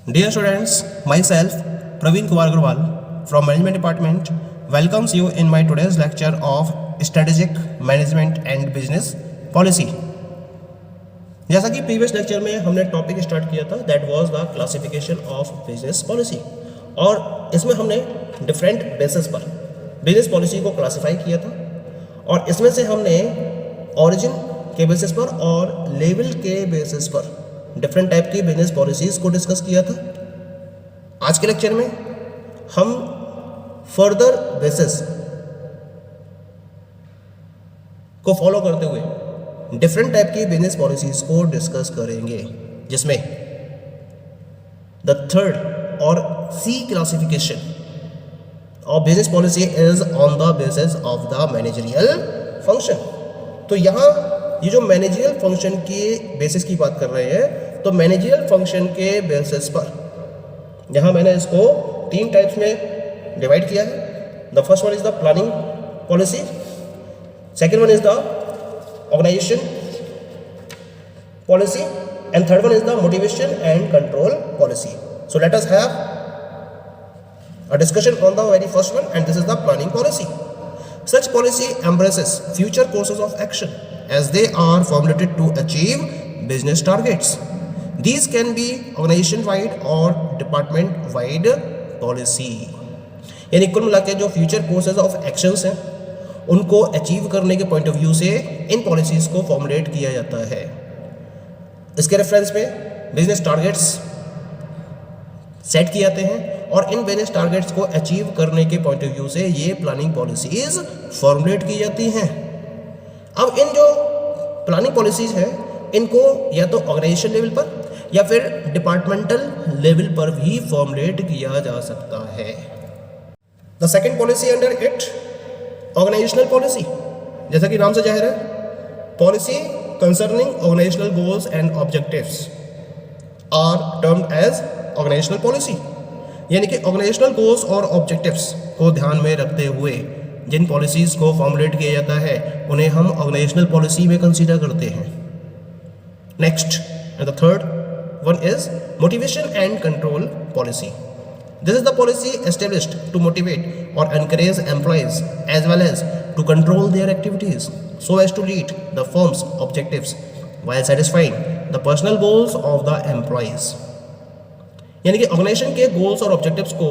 Dear students, myself Praveen Kumar Agarwal from Management Department welcomes you in my today's lecture of Strategic Management and Business Policy. जैसा कि previous lecture में हमने topic start किया था that was the classification of business policy, और इसमें हमने different basis पर बिजनेस पॉलिसी को क्लासिफाई किया था, और इसमें से हमने ओरिजिन के बेसिस पर और लेवल के बेसिस पर डिफरेंट टाइप की बिजनेस पॉलिसीज़ को डिस्कस किया था। आज के लेक्चर में हम फर्दर बेसिस को फॉलो करते हुए डिफरेंट टाइप की बिजनेस पॉलिसीज को डिस्कस करेंगे, जिसमें द थर्ड और सी classification of business policy is on the basis of the managerial function. तो यहाँ ये जो मैनेजरियल फंक्शन के बेसिस की बात कर रहे हैं, तो मैनेजरियल फंक्शन के बेसिस पर यहाँ मैंने इसको तीन टाइप्स में डिवाइड किया है। The first one is the planning policy, second one is the organization policy, and third one is the motivation and control policy. So let us have a discussion on the very first one, and this is the planning policy. Such policy embraces future courses of action as they are formulated to achieve business targets. These can be organization wide or department wide policy. यानी कुल मिला के जो future courses of actions हैं उनको achieve करने के point of view से इन पॉलिसीज़ को फॉर्मुलेट किया जाता है। इसके रेफरेंस में बिजनेस टारगेट्स सेट किए जाते हैं, और इन बिजनेस टारगेट्स को अचीव करने के पॉइंट ऑफ व्यू से ये प्लानिंग पॉलिसीज़ फॉर्मुलेट की जाती हैं। अब इन जो प्लानिंग पॉलिसीज़ हैं इनको या तो ऑर्गेनाइजेशन लेवल पर या फिर डिपार्टमेंटल लेवल पर भी फॉर्मुलेट किया जा सकता है। The second policy under it organizational policy, जैसा कि नाम से जाहिर है, policy concerning organizational goals and objectives are termed as organizational policy। यानी कि organizational goals और objectives को ध्यान में रखते हुए जिन पॉलिसीज़ को फॉर्मुलेट किया जाता है उन्हें हम organizational policy में कंसीडर करते हैं। Next and the third one is motivation and control policy. This is the policy established to motivate or encourage employees as well as to control their activities so as to meet the firm's objectives while satisfying the personal goals of the employees। यानी कि organisation के goals और objectives को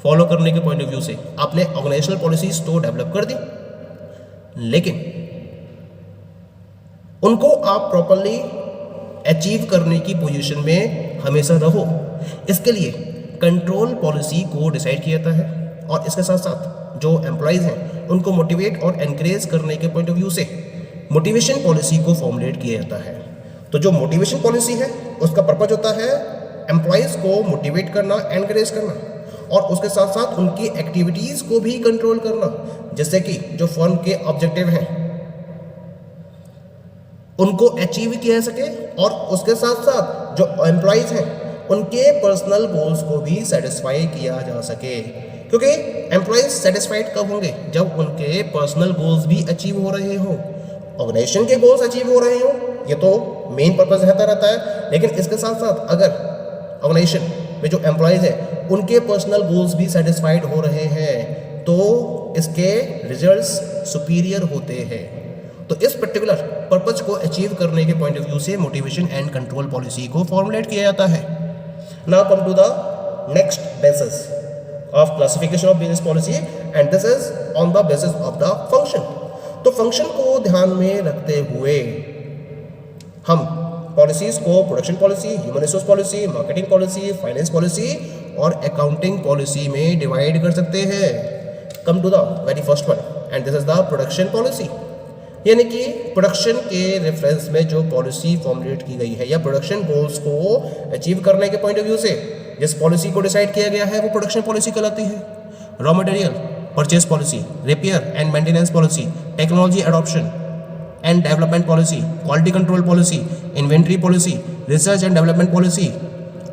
follow करने के point of view से आपने organisational policies तो डेवलप कर दी, लेकिन उनको आप प्रॉपरली अचीव करने की पोजीशन में हमेशा रहो। इसके लिए कंट्रोल पॉलिसी को डिसाइड किया जाता है, और इसके साथ साथ जो एम्प्लॉयज़ हैं उनको मोटिवेट और एनकरेज करने के पॉइंट ऑफ व्यू से मोटिवेशन पॉलिसी को फॉर्मुलेट किया जाता है। तो जो मोटिवेशन पॉलिसी है उसका पर्पज होता है एम्प्लॉयज़ को मोटिवेट करना, एनकरेज करना, और उसके साथ साथ उनकी एक्टिविटीज़ को भी कंट्रोल करना, जैसे कि जो फर्म के ऑब्जेक्टिव हैं उनको अचीव किया जा सके, और उसके साथ साथ जो एम्प्लॉयज़ हैं उनके पर्सनल गोल्स को भी सेटिस्फाई किया जा सके। क्योंकि एम्प्लॉयज़ सेटिस्फाइड कब होंगे? जब उनके पर्सनल गोल्स भी अचीव हो रहे हों, ऑर्गेनाइजेशन के गोल्स अचीव हो रहे हों। ये तो मेन पर्पस रहता है, लेकिन इसके साथ साथ अगर ऑर्गेनाइजेशन में जो एम्प्लॉयज़ हैं उनके पर्सनल गोल्स भी सेटिस्फाइड हो रहे हैं तो इसके रिजल्ट्स सुपीरियर होते हैं। तो इस पर्टिकुलर पर्पज को अचीव करने के पॉइंट ऑफ व्यू से मोटिवेशन एंड कंट्रोल पॉलिसी को फॉर्मुलेट किया जाता है। Now come to the next basis of classification of business policy, and this is on the basis of the function। तो function को ध्यान में रखते हुए हम पॉलिसीज को production policy, human resource policy, marketing policy, finance policy और accounting policy में डिवाइड कर सकते हैं। Come to the very first one, and this is the production policy. यानी कि प्रोडक्शन के रेफरेंस में जो पॉलिसी फॉर्मुलेट की गई है या प्रोडक्शन गोल्स को अचीव करने के पॉइंट ऑफ व्यू से जिस पॉलिसी को डिसाइड किया गया है वो प्रोडक्शन पॉलिसी कहलाती है। Raw material purchase policy, repair and maintenance policy, technology adoption and development policy, quality control policy, inventory policy, research and development policy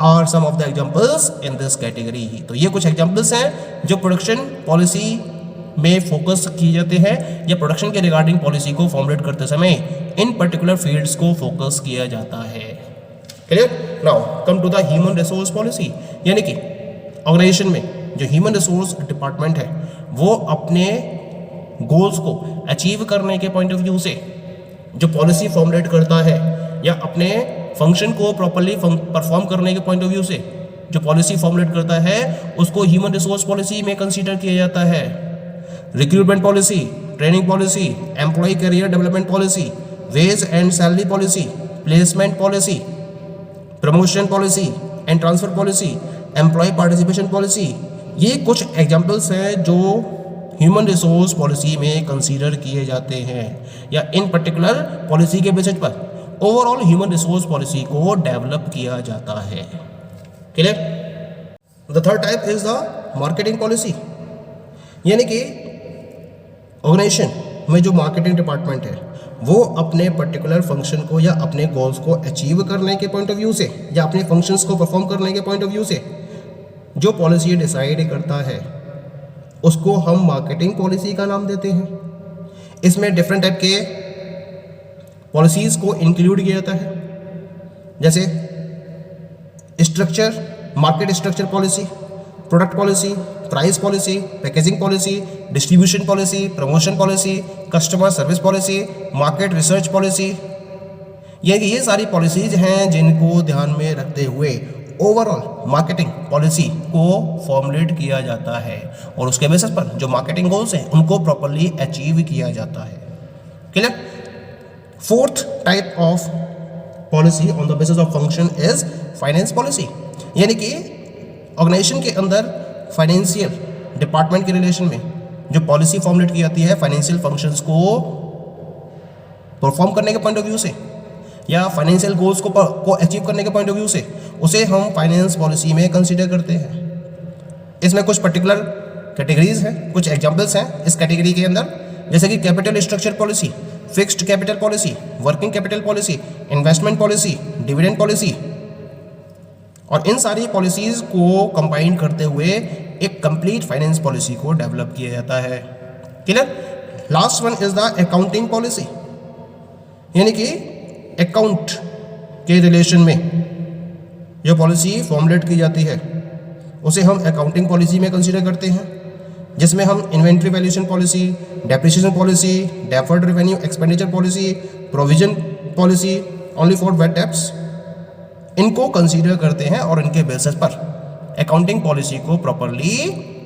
are some of the examples in this category. तो ये कुछ examples हैं जो production policy में focus किए जाते हैं या प्रोडक्शन के रिगार्डिंग पॉलिसी को फॉर्मुलेट करते समय इन पर्टिकुलर फील्ड्स को फोकस किया जाता है। Clear. Now come to the human resource policy, यानी कि ऑर्गेनाइजेशन में जो ह्यूमन रिसोर्स डिपार्टमेंट है वो अपने गोल्स को अचीव करने के पॉइंट ऑफ व्यू से जो पॉलिसी फॉर्मुलेट करता है या अपने फंक्शन को प्रॉपरली परफॉर्म करने के पॉइंट ऑफ व्यू से जो पॉलिसी फॉर्मुलेट करता है उसको ह्यूमन रिसोर्स पॉलिसी में कंसीडर किया जाता है। Recruitment policy, training policy, employ career development policy, wage and salary policy, placement policy, promotion policy and transfer policy, employ participation policy, ये कुछ एग्जाम्पल्स हैं जो ह्यूमन रिसोर्स पॉलिसी में कंसीडर किए जाते हैं या इन पर्टिकुलर पॉलिसी के बेसिस पर ओवरऑल ह्यूमन रिसोर्स पॉलिसी को डेवलप किया जाता है। Clear. The third type is the marketing policy, यानी कि ऑर्गेनाइजेशन में जो मार्केटिंग डिपार्टमेंट है वो अपने पर्टिकुलर फंक्शन को या अपने गोल्स को अचीव करने के पॉइंट ऑफ व्यू से या अपने फंक्शंस को परफॉर्म करने के पॉइंट ऑफ व्यू से जो पॉलिसी डिसाइड करता है उसको हम मार्केटिंग पॉलिसी का नाम देते हैं। इसमें डिफरेंट टाइप के पॉलिसीज को इंक्लूड किया जाता है, जैसे structure, market structure policy, product policy, price policy, packaging policy, distribution policy, promotion policy, customer service policy, market research policy. ये सारी पॉलिसीज हैं जिनको ध्यान में रखते हुए ओवरऑल मार्केटिंग पॉलिसी को फॉर्मुलेट किया जाता है और उसके बेसिस पर जो मार्केटिंग गोल्स हैं उनको प्रॉपर्ली अचीव किया जाता है। Clear. Fourth type of policy on the basis of function is finance policy, यानी कि ऑर्गेनाइजेशन के अंदर फाइनेंशियल डिपार्टमेंट के रिलेशन में जो पॉलिसी फॉर्मुलेट की जाती है फाइनेंशियल फंक्शंस को परफॉर्म करने के पॉइंट ऑफ व्यू से या फाइनेंशियल गोल्स को अचीव करने के पॉइंट ऑफ व्यू से उसे हम फाइनेंस पॉलिसी में कंसीडर करते हैं। इसमें कुछ पर्टिकुलर कैटेगरीज हैं, कुछ एग्जांपल्स हैं इस कैटेगरी के अंदर, जैसे कि capital structure policy, fixed capital policy, working capital policy, investment policy, dividend policy. और इन सारी पॉलिसीज को कंबाइन करते हुए एक कंप्लीट फाइनेंस पॉलिसी को डेवलप किया जाता है। Clear. Last one is the accounting policy, यानी कि अकाउंट के रिलेशन में जो पॉलिसी फॉर्मुलेट की जाती है उसे हम अकाउंटिंग पॉलिसी में कंसीडर करते हैं, जिसमें हम inventory valuation policy, depreciation policy, deferred revenue expenditure policy, provision policy only for bad debts, इनको कंसीडर करते हैं और इनके बेसिस पर अकाउंटिंग पॉलिसी को प्रॉपरली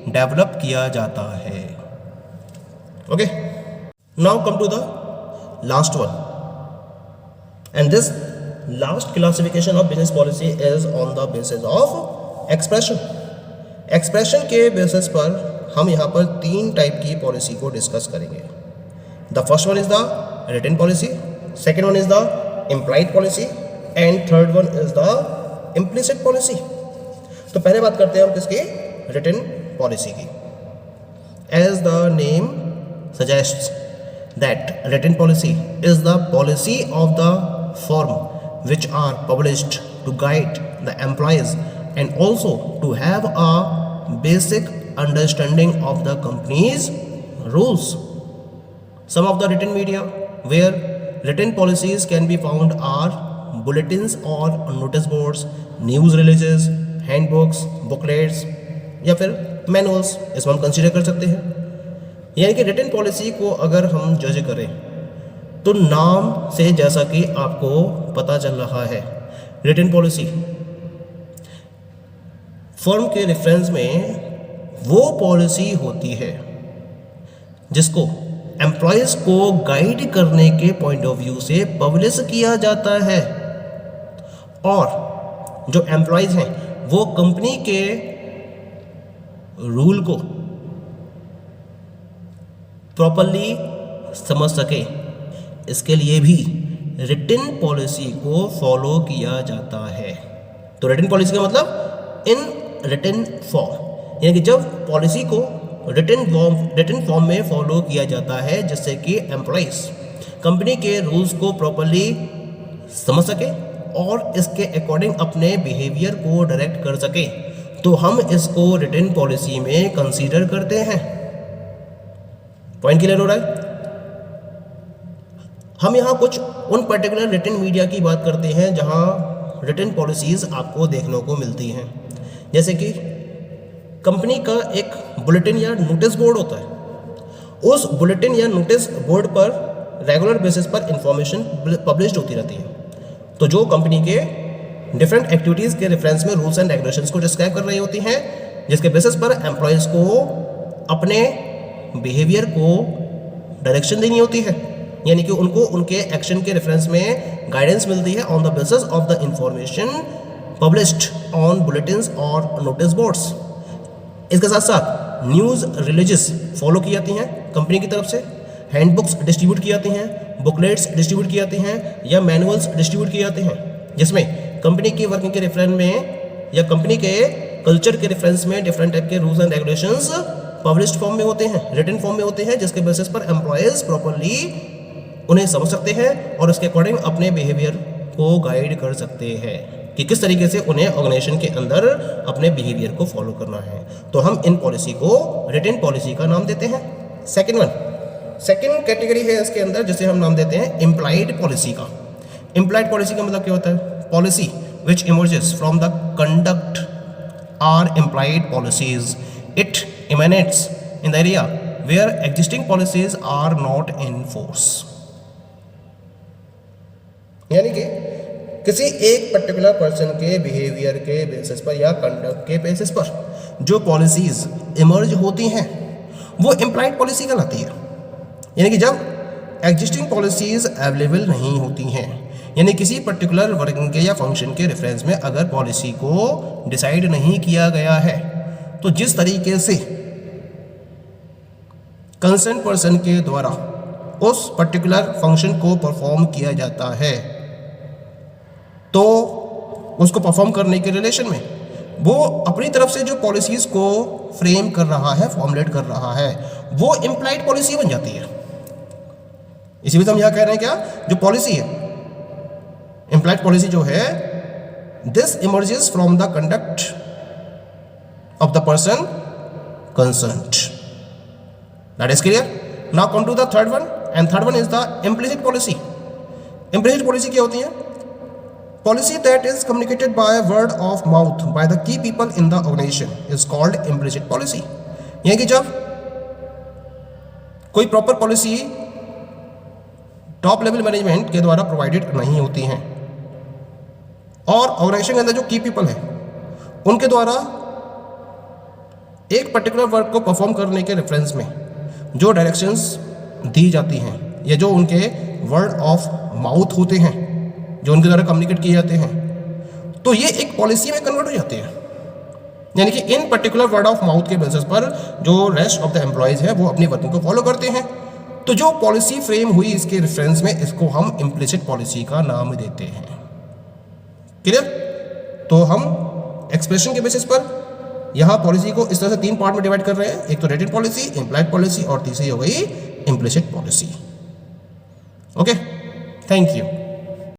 डेवलप किया जाता है। Okay, now come to the last one, and this last classification of business policy is on the basis of expression. expression के basis पर हम यहाँ पर 3 टाइप की पॉलिसी को डिस्कस करेंगे। The first one is the written policy, second one is the implied policy and third one is the implicit policy. तो पहले बात करते हैं हम किसकी, written policy की। As the name suggests that written policy is the policy of the firm which are published to guide the employees and also to have a basic understanding of the company's rules. Some of the written media where written policies can be found are bulletins or notice boards, news releases, handbooks, booklets या फिर manuals, इसमें हम consider कर सकते हैं। यानी कि return policy को अगर हम जज करें तो नाम से जैसा कि आपको पता चल रहा है, रिटन पॉलिसी फर्म के रेफरेंस में वो पॉलिसी होती है जिसको एम्प्लॉयज को गाइड करने के पॉइंट ऑफ व्यू से पब्लिश किया जाता है और जो एम्प्लॉयज हैं वो कंपनी के रूल को प्रॉपरली समझ सके, इसके लिए भी रिटन पॉलिसी को फॉलो किया जाता है। तो रिटन पॉलिसी का मतलब इन रिटन फॉर्म, यानी कि जब पॉलिसी को रिटन फॉर्म में फॉलो किया जाता है जिससे कि एम्प्लॉइज कंपनी के रूल्स को प्रॉपरली समझ सके और इसके अकॉर्डिंग अपने बिहेवियर को डायरेक्ट कर सके, तो हम इसको रिटन पॉलिसी में कंसीडर करते हैं। पॉइंट क्लियर हो रहा है। हम यहाँ कुछ उन पर्टिकुलर रिटन मीडिया की बात करते हैं जहाँ रिटन पॉलिसीज़ आपको देखने को मिलती हैं। जैसे कि कंपनी का एक बुलेटिन या नोटिस बोर्ड होता है, उस बुलेटिन या नोटिस बोर्ड पर रेगुलर बेसिस पर इंफॉर्मेशन पब्लिश होती रहती है। तो जो कंपनी के डिफरेंट एक्टिविटीज़ के रेफरेंस में रूल्स एंड रेगुलेशंस को डिस्क्राइब कर रही होती हैं, जिसके बेसिस पर एम्प्लॉयज़ को अपने बिहेवियर को डायरेक्शन देनी होती है, यानी कि उनको उनके एक्शन के रेफरेंस में गाइडेंस मिलती है on the basis of the information published on bulletins और नोटिस बोर्ड्स। इसके साथ साथ न्यूज़ रिलीजेस फॉलो की जाती हैं कंपनी की तरफ से, हैंडबुक्स डिस्ट्रीब्यूट की जाती हैं, बुकलेट्स डिस्ट्रीब्यूट की जाती हैं या मैनुअल्स डिस्ट्रीब्यूट किए जाते हैं, जिसमें कंपनी की वर्किंग के रेफरेंस में या कंपनी के कल्चर के रेफरेंस में डिफरेंट टाइप के rules and regulations published form में होते हैं, रिटन फॉर्म में होते हैं, जिसके बेसिस पर एम्प्लॉयज़ प्रॉपरली उन्हें समझ सकते हैं और उसके अकॉर्डिंग अपने बिहेवियर को गाइड कर सकते हैं कि किस तरीके से उन्हें ऑर्गेनाइजेशन के अंदर अपने बिहेवियर को फॉलो करना है। तो हम इन पॉलिसी को रिटन पॉलिसी का नाम देते हैं। सेकेंड कैटेगरी है इसके अंदर जिसे हम नाम देते हैं इम्प्लाइड पॉलिसी का। इम्प्लाइड पॉलिसी का मतलब क्या होता है? Policy which emerges from the conduct are implied policies. It emanates in the area where existing policies are not in force। यानी कि किसी एक पर्टिकुलर पर्सन के बिहेवियर के बेसिस पर या कंडक्ट के बेसिस पर जो पॉलिसीज इमर्ज होती हैं वो इम्प्लाइड पॉलिसी कहलाती है। यानी कि जब एग्जिस्टिंग पॉलिसीज अवेलेबल नहीं होती हैं, यानी किसी पर्टिकुलर वर्किंग के या फंक्शन के रेफरेंस में अगर पॉलिसी को डिसाइड नहीं किया गया है, तो जिस तरीके से कंसर्न पर्सन के द्वारा उस पर्टिकुलर फंक्शन को परफॉर्म किया जाता है, तो उसको परफॉर्म करने के रिलेशन में वो अपनी तरफ से जो पॉलिसीज़ को फ्रेम कर रहा है, फॉर्मुलेट कर रहा है, वो इम्प्लाइड पॉलिसी बन जाती है। इसी वजह हम यहाँ कह रहे हैं क्या, जो पॉलिसी है इम्प्लाइड पॉलिसी जो है, this emerges from the conduct of the person concerned। That is clear? Now come to the third one, and third one is the implicit policy। Implicit policy क्या होती है? Policy that is communicated by word of mouth by the key people in the organization is called implicit policy। यानी कि जब कोई proper policy top level management के द्वारा provided नहीं होती हैं और ऑर्गेनाइजेशन के अंदर जो की पीपल है उनके द्वारा एक पर्टिकुलर वर्क को परफॉर्म करने के रेफरेंस में जो डायरेक्शंस दी जाती हैं या जो उनके वर्ड ऑफ माउथ होते हैं, जो उनके द्वारा कम्युनिकेट किए जाते हैं, तो ये एक पॉलिसी में कन्वर्ट हो जाते हैं। यानी कि इन पर्टिकुलर वर्ड ऑफ माउथ के बेसिस पर जो रेस्ट ऑफ द एम्प्लॉयज़ है वो अपनी वर्किंग को फॉलो करते हैं। तो जो पॉलिसी फ्रेम हुई इसके रेफरेंस में, इसको हम इम्प्लिसिट पॉलिसी का नाम देते हैं। क्लियर? तो हम एक्सप्रेशन के बेसिस पर यहाँ पॉलिसी को इस तरह से 3 पार्ट में डिवाइड कर रहे हैं। एक तो रिटन पॉलिसी, इम्प्लाइड पॉलिसी और तीसरी हो गई implicit policy. Okay, thank you.